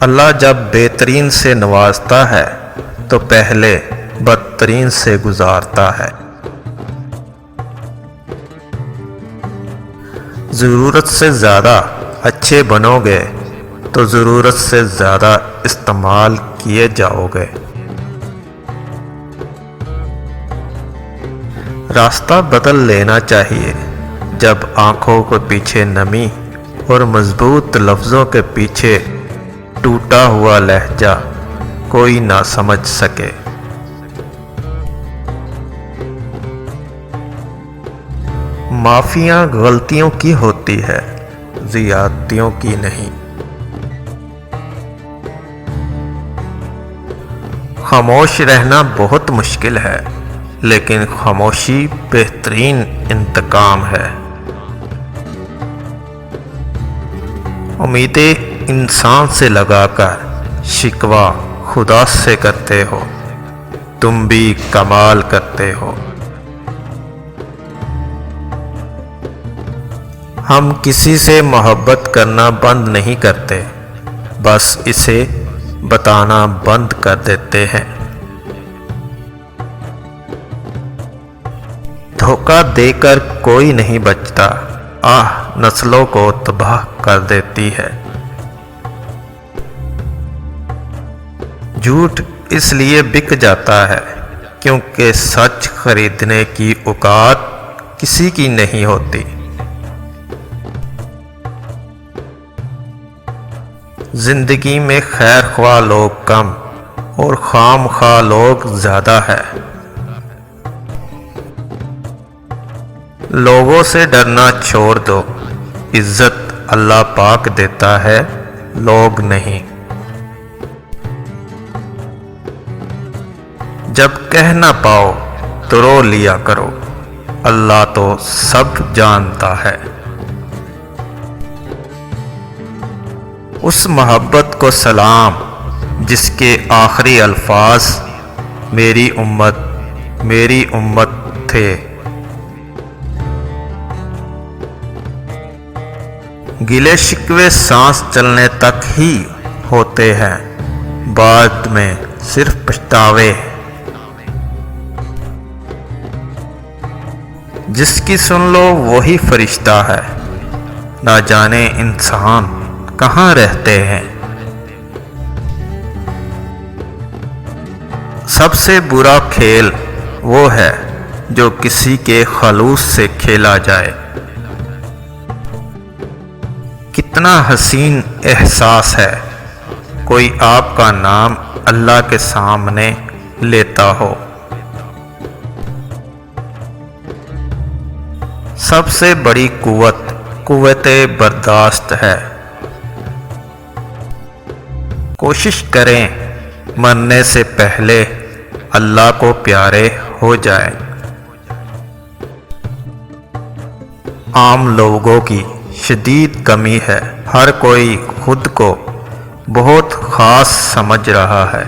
اللہ جب بہترین سے نوازتا ہے تو پہلے بدترین سے گزارتا ہے۔ ضرورت سے زیادہ اچھے بنو گے تو ضرورت سے زیادہ استعمال کیے جاؤ گے۔ راستہ بدل لینا چاہیے جب آنکھوں کے پیچھے نمی اور مضبوط لفظوں کے پیچھے ٹوٹا ہوا لہجہ کوئی نہ سمجھ سکے۔ معافیاں غلطیوں کی ہوتی ہے، زیادتیوں کی نہیں۔ خاموش رہنا بہت مشکل ہے، لیکن خاموشی بہترین انتقام ہے۔ امیدیں انسان سے لگا کر شکوہ خدا سے کرتے ہو، تم بھی کمال کرتے ہو۔ ہم کسی سے محبت کرنا بند نہیں کرتے، بس اسے بتانا بند کر دیتے ہیں۔ دھوکہ دے کر کوئی نہیں بچتا، آہ نسلوں کو تباہ کر دیتی ہے۔ جھوٹ اس لیے بک جاتا ہے کیونکہ سچ خریدنے کی اوقات کسی کی نہیں ہوتی۔ زندگی میں خیر خواہ لوگ کم اور خام خواہ لوگ زیادہ ہے۔ لوگوں سے ڈرنا چھوڑ دو، عزت اللہ پاک دیتا ہے، لوگ نہیں۔ جب کہہ نہ پاؤ تو رو لیا کرو، اللہ تو سب جانتا ہے۔ اس محبت کو سلام جس کے آخری الفاظ میری امت تھے۔ گلے شکوے سانس چلنے تک ہی ہوتے ہیں، بعد میں صرف پچھتاوے۔ جس کی سن لو وہی فرشتہ ہے، نہ جانے انسان کہاں رہتے ہیں۔ سب سے برا کھیل وہ ہے جو کسی کے خلوص سے کھیلا جائے۔ کتنا حسین احساس ہے کوئی آپ کا نام اللہ کے سامنے لیتا ہو۔ سب سے بڑی قوت برداشت ہے۔ کوشش کریں مرنے سے پہلے اللہ کو پیارے ہو جائیں۔ عام لوگوں کی شدید کمی ہے، ہر کوئی خود کو بہت خاص سمجھ رہا ہے۔